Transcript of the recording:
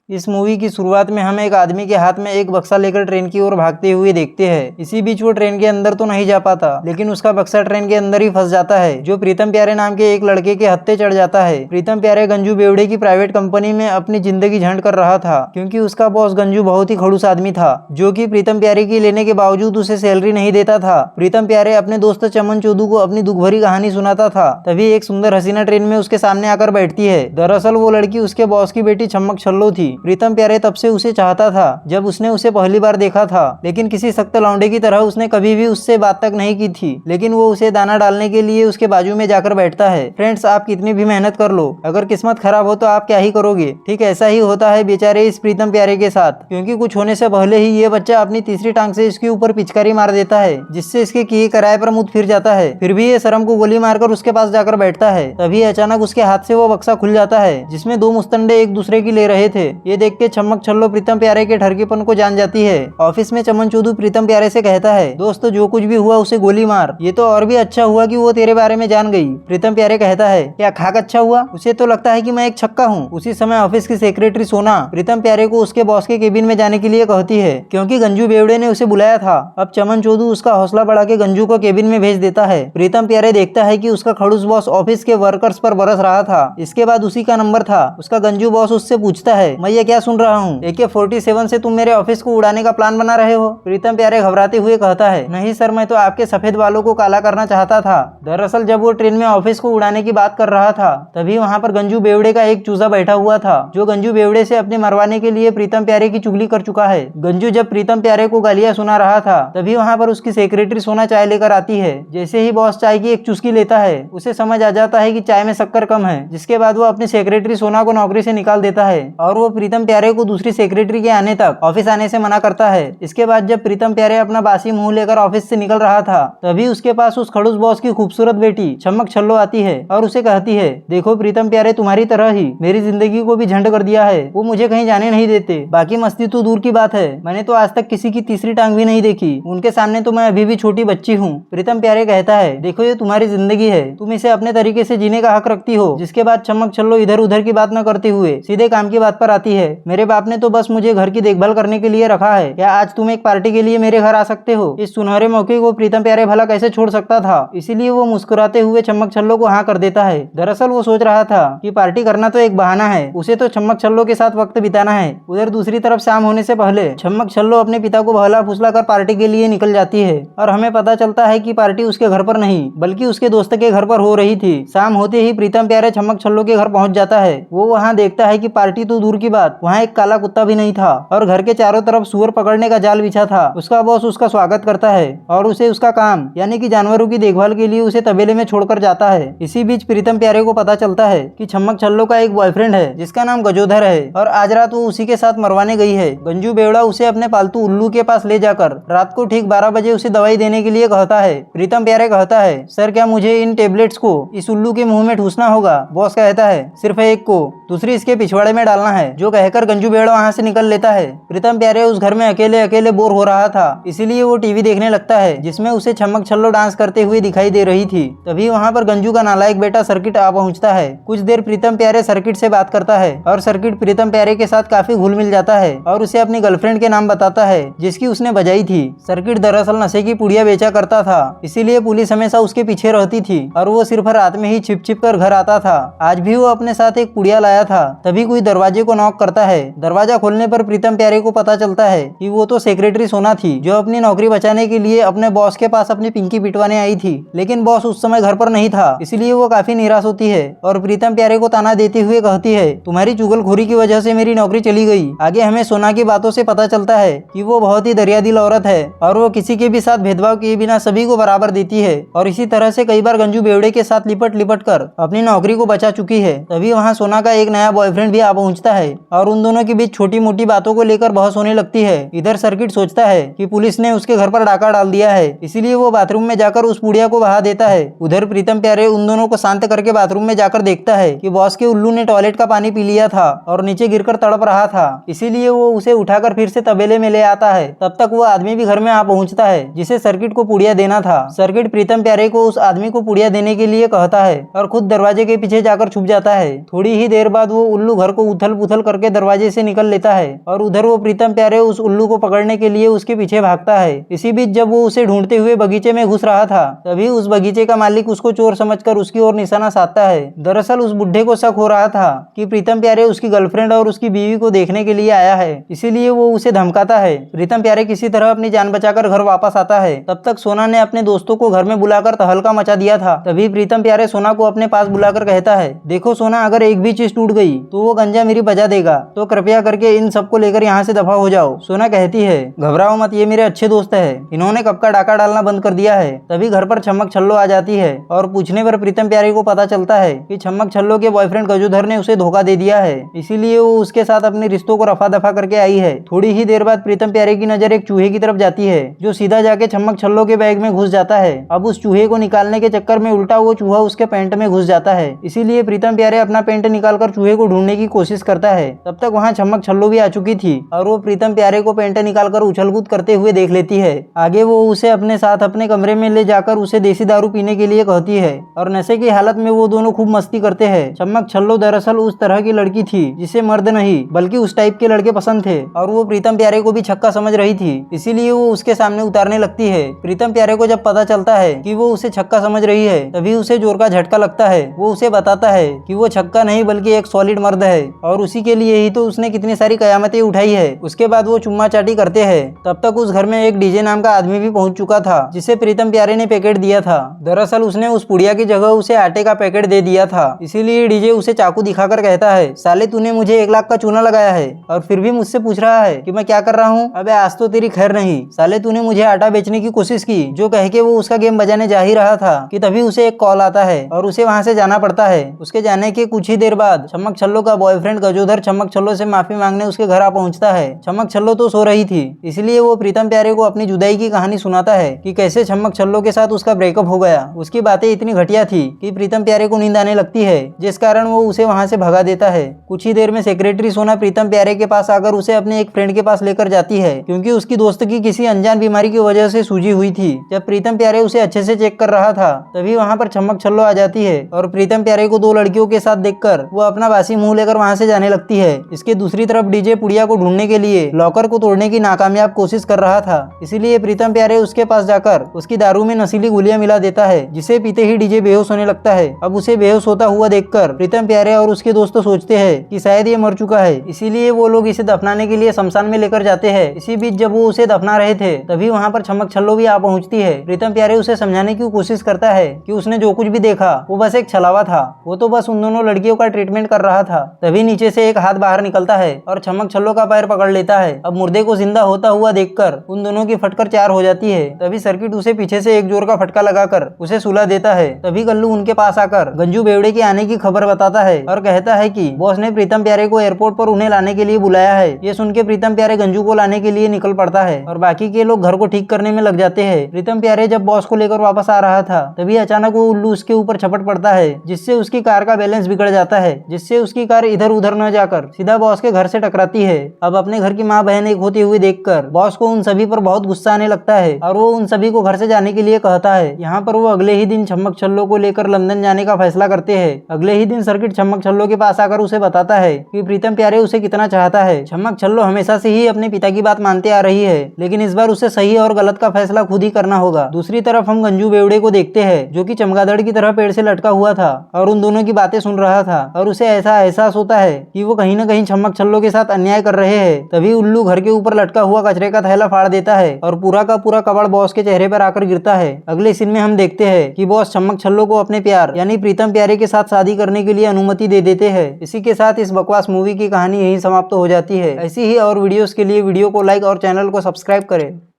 इस मूवी की शुरुआत में हम एक आदमी के हाथ में एक बक्सा लेकर ट्रेन की ओर भागते हुए देखते हैं। इसी बीच वो ट्रेन के अंदर तो नहीं जा पाता, लेकिन उसका बक्सा ट्रेन के अंदर ही फंस जाता है, जो प्रीतम प्यारे नाम के एक लड़के के हत्थे चढ़ जाता है। प्रीतम प्यारे गंजू बेवड़े की प्राइवेट कंपनी में अपनी जिंदगी झंड कर रहा था, क्योंकि उसका बॉस गंजू बहुत ही खड़ूस आदमी था, जो कि प्रीतम प्यारे की लेने के बावजूद उसे सैलरी नहीं देता था। प्रीतम प्यारे अपने दोस्त चमन चोदू को अपनी दुख भरी कहानी सुनाता था, तभी एक सुंदर हसीना ट्रेन में उसके सामने आकर बैठती है। दरअसल वो लड़की उसके बॉस की बेटी छम्मक छल्लो थी। प्रीतम प्यारे तब से उसे चाहता था जब उसने उसे पहली बार देखा था, लेकिन किसी सख्त लौंडे की तरह उसने कभी भी उससे बात तक नहीं की थी। लेकिन वो उसे दाना डालने के लिए उसके बाजू में जाकर बैठता है। फ्रेंड्स, आप कितनी भी मेहनत कर लो, अगर किस्मत खराब हो तो आप क्या ही करोगे। ठीक ऐसा ही होता है बेचारे इस प्रीतम प्यारे के साथ, क्योंकि कुछ होने से पहले ही ये बच्चा अपनी तीसरी टांग से इसके ऊपर पिचकारी मार देता है, जिससे इसके किए किराए पर मुंह फिर जाता है। फिर भी ये शर्म को गोली मारकर उसके पास जाकर बैठता है। तभी अचानक उसके हाथ से वो बक्सा खुल जाता है, जिसमें दो मुस्तंडे एक दूसरे की ले रहे थे। ये देख के छम्मक छल्लो प्रीतम प्यारे के ठरकीपन को जान जाती है। ऑफिस में चमन चोदू प्रीतम प्यारे से कहता है, दोस्त जो कुछ भी हुआ उसे गोली मार, ये तो और भी अच्छा हुआ कि वो तेरे बारे में जान गई। प्रीतम प्यारे कहता है, क्या खाक अच्छा हुआ, उसे तो लगता है कि मैं एक छक्का हूँ। उसी समय ऑफिस की सेक्रेटरी सोना प्रीतम प्यारे को उसके बॉस के केबिन में जाने के लिए कहती है, क्योंकि गंजू बेवड़े ने उसे बुलाया था। अब चमन चोदू उसका हौसला बढ़ा के गंजू को केबिन में भेज देता है। प्रीतम प्यारे देखता है कि उसका खड़ूस बॉस ऑफिस के वर्कर्स पर बरस रहा था। इसके बाद उसी का नंबर था। उसका गंजू बॉस उससे पूछता है, मैं ये क्या सुन रहा हूँ, AK-47 से तुम मेरे ऑफिस को उड़ाने का प्लान बना रहे हो। प्रीतम प्यारे घबराते हुए कहता है, नहीं सर, मैं तो आपके सफेद बालों को काला करना चाहता था। दरअसल जब वो ट्रेन में ऑफिस को उड़ाने की बात कर रहा था, तभी वहाँ पर गंजू बेवड़े का एक चूजा बैठा हुआ था, जो गंजू बेवड़े से अपने मरवाने के लिए प्रीतम प्यारे की चुगली कर चुका है। गंजू जब प्रीतम प्यारे को गालियां सुना रहा था, तभी वहाँ पर उसकी सेक्रेटरी सोना चाय लेकर आती है। जैसे ही बॉस चाय की एक चुस्की लेता है, उसे समझ आ जाता है कि चाय में शक्कर कम है, जिसके बाद वो अपनी सेक्रेटरी सोना को नौकरी से निकाल देता है और वो प्रीतम प्यारे को दूसरी सेक्रेटरी के आने तक ऑफिस आने से मना करता है। इसके बाद जब प्रीतम प्यारे अपना बासी मुंह लेकर ऑफिस से निकल रहा था, तभी उसके पास उस खड़ूस बॉस की खूबसूरत बेटी छम्मक छल्लो आती है और उसे कहती है, देखो प्रीतम प्यारे, तुम्हारी तरह ही मेरी जिंदगी को भी झंड कर दिया है। वो मुझे कहीं जाने नहीं देते, बाकी मस्ती तो दूर की बात है, मैंने तो आज तक किसी की तीसरी टांग भी नहीं देखी। उनके सामने तो मैं अभी भी छोटी बच्ची हूँ। प्रीतम प्यारे कहता है, देखो ये तुम्हारी जिंदगी है, तुम इसे अपने तरीके से जीने का हक रखती हो। जिसके बाद छम्मक छल्लो इधर उधर की बात न करते हुए सीधे काम की बात पर आती है। मेरे बाप ने तो बस मुझे घर की देखभाल करने के लिए रखा है, क्या आज तुम एक पार्टी के लिए मेरे घर आ सकते हो। इस सुनहरे मौके को प्रीतम प्यारे भला कैसे छोड़ सकता था, इसीलिए वो मुस्कुराते हुए छम्मक छल्लो को हाँ कर देता है। दरअसल वो सोच रहा था कि पार्टी करना तो एक बहाना है, उसे तो छम्मक छल्लो के साथ वक्त बिताना है। उधर दूसरी तरफ शाम होने से पहले छम्मक छल्लो अपने पिता को बहला फुसला कर पार्टी के लिए निकल जाती है और हमें पता चलता है कि पार्टी उसके घर पर नहीं बल्कि उसके दोस्त के घर पर हो रही थी। शाम होते ही प्रीतम प्यारे छम्मक छल्लो के घर पहुंच जाता है। वो वहाँ देखता है कि पार्टी तो दूर की बात, वहाँ एक काला कुत्ता भी नहीं था और घर के चारों तरफ सुअर पकड़ने का जाल बिछा था। उसका बॉस उसका स्वागत करता है और उसे उसका काम यानी कि जानवरों की देखभाल के लिए उसे तबेले में छोड़कर जाता है। इसी बीच प्रीतम प्यारे को पता चलता है कि छम्मक छल्लो का एक बॉयफ्रेंड है जिसका नाम गजोधर है और आज रात वो उसी के साथ मरवाने गई है। गंजू बेवड़ा उसे अपने पालतू उल्लू के पास ले जाकर रात को ठीक 12 बजे उसे दवाई देने के लिए कहता है। प्रीतम प्यारे कहता है, सर क्या मुझे इन टेबलेट्स को इस उल्लू के मुंह में ठूसना होगा। बॉस कहता है, सिर्फ एक को, दूसरी इसके पिछवाड़े में डालना है। जो कहकर गंजू बेवड़ा वहाँ से निकल लेता है। प्रीतम प्यारे उस घर में अकेले अकेले बोर हो रहा था, इसीलिए वो टीवी देखने लगता है जिसमें उसे छम्मक छल्लो डांस करते हुए दिखाई दे रही थी। तभी वहाँ पर गंजू का नालायक बेटा सर्किट आ पहुँचता है। कुछ देर प्रीतम प्यारे सर्किट से बात करता है और सर्किट प्रीतम प्यारे के साथ काफी घुल मिल जाता है और उसे अपनी गर्लफ्रेंड के नाम बताता है जिसकी उसने बजाई थी। सर्किट दरअसल नशे की पुड़िया बेचा करता था, इसीलिए पुलिस हमेशा उसके पीछे रहती थी और वो सिर्फ रात में ही छिप छिप कर घर आता था। आज भी वो अपने साथ एक पुड़िया लाया था। तभी कोई दरवाजे को नॉक करता है। दरवाजा खोलने पर प्रीतम प्यारे को पता चलता है कि वो तो सेक्रेटरी सोना थी, जो अपनी नौकरी बचाने के लिए अपने बॉस के पास अपनी पिंकी पिटवाने आई थी। लेकिन बॉस उस समय घर पर नहीं था, इसलिए वो काफी निराश होती है और प्रीतम प्यारे को ताना देते हुए कहती है, तुम्हारी चुगलखोरी की वजह से मेरी नौकरी चली गई। आगे हमें सोना की बातों से पता चलता है कि वो बहुत ही दरियादिल औरत है और वो किसी के भी साथ भेदभाव किए बिना सभी को बराबर देती है और इसी तरह से कई बार गंजू बेवड़े के साथ लिपट लिपट कर अपनी नौकरी को बचा चुकी है। तभी वहाँ सोना का एक नया बॉयफ्रेंड भी आ पहुँचता है और उन दोनों के बीच छोटी मोटी बातों को लेकर बहस होने लगती है। इधर सर्किट सोचता है कि पुलिस ने उसके घर पर डाका डाल दिया है, इसीलिए वो बाथरूम में जाकर उस पुड़िया को बहा देता है। उधर प्रीतम प्यारे उन दोनों को शांत करके बाथरूम में जाकर देखता है कि बॉस के उल्लू ने टॉयलेट का पानी पी लिया था और नीचे गिरकर तड़प रहा था, इसीलिए वो उसे उठाकर फिर से तबेले में ले आता है। तब तक वो आदमी भी घर में आ पहुंचता है जिसे सर्किट को पुड़िया देना था। सर्किट प्रीतम प्यारे को उस आदमी को पुड़िया देने के लिए कहता है और खुद दरवाजे के पीछे जाकर छुप जाता है। थोड़ी ही देर बाद वो उल्लू घर को उथल पुथल करके के दरवाजे से निकल लेता है और उधर वो प्रीतम प्यारे उस उल्लू को पकड़ने के लिए उसके पीछे भागता है। इसी बीच जब वो उसे ढूंढते हुए बगीचे में घुस रहा था तभी उस बगीचे का मालिक उसको चोर समझकर उसकी ओर निशाना साधता है। दरअसल उस बुढ़े को शक हो रहा था कि प्रीतम प्यारे उसकी गर्लफ्रेंड और उसकी बीवी को देखने के लिए आया है, इसीलिए वो उसे धमकाता है। प्रीतम प्यारे किसी तरह अपनी जान बचाकर घर वापस आता है। तब तक सोना ने अपने दोस्तों को घर में बुलाकर तहलका मचा दिया था। तभी प्रीतम प्यारे सोना को अपने पास बुलाकर कहता है, देखो सोना, अगर एक भी चीज टूट गई तो वो गंजा मेरी बजा देगा, तो कृपया करके इन सबको लेकर यहाँ से दफा हो जाओ। सोना कहती है, घबराओ मत, ये मेरे अच्छे दोस्त है, इन्होंने कब का डाका डालना बंद कर दिया है। तभी घर पर छम्मक छल्लो आ जाती है और पूछने पर प्रीतम प्यारे को पता चलता है कि छम्मक छल्लो के बॉयफ्रेंड गजोधर ने उसे धोखा दे दिया है, इसीलिए वो उसके साथ अपने रिश्तों को रफा दफा करके आई है। थोड़ी ही देर बाद प्रीतम प्यारे की नजर एक चूहे की तरफ जाती है जो सीधा जाके छम्मक छल्लो के बैग में घुस जाता है। अब उस चूहे को निकालने के चक्कर में उल्टा वो चूहा उसके पैंट में घुस जाता है, इसीलिए प्रीतम प्यारे अपना पैंट निकालकर चूहे को ढूंढने की कोशिश करता है। तब तक वहाँ छम्मक छल्लो भी आ चुकी थी और वो प्रीतम प्यारे को पैंट निकालकर उछल-कूद करते हुए देख लेती है। आगे वो उसे अपने साथ अपने कमरे में ले जाकर उसे देसी दारू पीने के लिए कहती है और नशे की हालत में वो दोनों खूब मस्ती करते हैं। छम्मक छल्लो दरअसल उस तरह की लड़की थी जिसे मर्द नहीं बल्कि उस टाइप के लड़के पसंद थे और वो प्रीतम प्यारे को भी छक्का समझ रही थी, इसीलिए वो उसके सामने उतारने लगती है। प्रीतम प्यारे को जब पता चलता है कि वो उसे छक्का समझ रही है तभी उसे जोर का झटका लगता है। वो उसे बताता है कि वो छक्का नहीं बल्कि एक सॉलिड मर्द है और उसी के लिए ही तो उसने कितनी सारी कयामतें उठाई है। उसके बाद वो चुम्मा चाटी करते हैं। तब तक उस घर में एक डीजे नाम का आदमी भी पहुंच चुका था जिसे प्रीतम प्यारे ने पैकेट दिया था। दरअसल उसने उस पुड़िया की जगह उसे आटे का पैकेट दे दिया था, इसीलिए डीजे उसे चाकू दिखाकर कहता है, साले तूने मुझे 1 लाख का चूना लगाया है और फिर भी मुझसे पूछ रहा है कि मैं क्या कर रहा हूँ। अबे आज तो तेरी खैर नहीं, साले तूने मुझे आटा बेचने की कोशिश की। जो कह के वो उसका गेम बजाने जा ही रहा था कि तभी उसे एक कॉल आता है और उसे वहाँ से जाना पड़ता है। उसके जाने के कुछ ही देर बाद छम्मक छल्लो का बॉयफ्रेंड गजोधर छम्मक छल्लो से माफी मांगने उसके घर आ पहुँचता है। छम्मक छल्लो तो सो रही थी, इसलिए वो प्रीतम प्यारे को अपनी जुदाई की कहानी सुनाता है कि कैसे छम्मक छल्लो के साथ उसका ब्रेकअप हो गया। उसकी बातें इतनी घटिया थी कि प्रीतम प्यारे को नींद आने लगती है, जिस कारण वो उसे वहाँ से भगा देता है। कुछ ही देर में सेक्रेटरी सोना प्रीतम प्यारे के पास आकर उसे अपने एक फ्रेंड के पास लेकर जाती है क्योंकि उसकी दोस्त की किसी अनजान बीमारी की वजह से सूजी हुई थी। जब प्रीतम प्यारे उसे अच्छे से चेक कर रहा था तभी वहाँ पर छम्मक छल्लो आ जाती है और प्रीतम प्यारे को 2 लड़कियों के साथ देखकर वो अपना बासी मुंह लेकर वहाँ से जाने लगती है। इसके दूसरी तरफ डीजे पुड़िया को ढूंढने के लिए लॉकर को तोड़ने की नाकामयाब कोशिश कर रहा था, इसीलिए प्रीतम प्यारे उसके पास जाकर उसकी दारू में नशीली गोलियां मिला देता है, जिसे पीते ही डीजे बेहोश होने लगता है। अब उसे बेहोश होता हुआ देखकर प्रीतम प्यारे और उसके दोस्त सोचते हैं कि शायद ये मर चुका है, इसीलिए वो लोग इसे दफनाने के लिए शमशान में लेकर जाते हैं। इसी बीच जब वो उसे दफना रहे थे तभी वहाँ पर छम्मक छल्लो भी आ पहुँचती है। प्रीतम प्यारे उसे समझाने की कोशिश करता है कि उसने जो कुछ भी देखा वो बस एक छलावा था, वो तो बस उन दोनों लड़कियों का ट्रीटमेंट कर रहा था। तभी नीचे से एक हाथ बाहर निकलता है और छम्मक छल्लो का पैर पकड़ लेता है। अब मुर्दे को जिंदा होता हुआ देखकर उन दोनों की फटकर 4 हो जाती है। तभी सर्किट उसे पीछे से एक जोर का फटका लगाकर उसे सुला देता है। तभी गल्लू उनके पास आकर गंजू बेवड़े के आने की खबर बताता है और कहता है कि बॉस ने प्रीतम प्यारे को एयरपोर्ट पर उन्हें लाने के लिए बुलाया है। ये सुन के प्रीतम प्यारे गंजू को लाने के लिए निकल पड़ता है और बाकी के लोग घर को ठीक करने में लग जाते हैं। प्रीतम प्यारे जब बॉस को लेकर वापस आ रहा था तभी अचानक वो उल्लू उसके ऊपर झपट पड़ता है, जिससे उसकी कार का बैलेंस बिगड़ जाता है, जिससे उसकी कार इधर उधर न जाकर सीधा बॉस के घर से टकराती है। अब अपने घर की माँ बहन एक होते हुए देखकर बॉस को उन सभी पर बहुत गुस्सा आने लगता है और वो उन सभी को घर से जाने के लिए कहता है। यहाँ पर वो अगले ही दिन छम्मक छल्लो को लेकर लंदन जाने का फैसला करते हैं। अगले ही दिन सर्किट छम्मक छल्लो के पास आकर उसे बताता है कि प्रीतम प्यारे उसे कितना चाहता है। छम्मक छल्लो हमेशा से ही अपने पिता की बात मानते आ रही है, लेकिन इस बार उसे सही और गलत का फैसला खुद ही करना होगा। दूसरी तरफ हम गंजू बेवड़े को देखते हैं जो कि चमगादड़ की तरह पेड़ से लटका हुआ था और उन दोनों की बातें सुन रहा था और उसे ऐसा एहसास होता है कि वो कहीं न कहीं छम्मक छल्लो के साथ अन्याय कर रहे हैं। तभी उल्लू घर के ऊपर लटका हुआ कचरे का थैला फाड़ देता है और पूरा का पूरा कबाड़ बॉस के चेहरे पर आकर गिरता है। अगले सीन में हम देखते हैं कि बॉस छम्मक छल्लो को अपने प्यार यानी प्रीतम प्यारे के साथ शादी करने के लिए अनुमति दे देते हैं। इसी के साथ इस बकवास मूवी की कहानी यही समाप्त हो जाती है। ऐसी ही और वीडियोस के लिए वीडियो को लाइक और चैनल को सब्सक्राइब करें।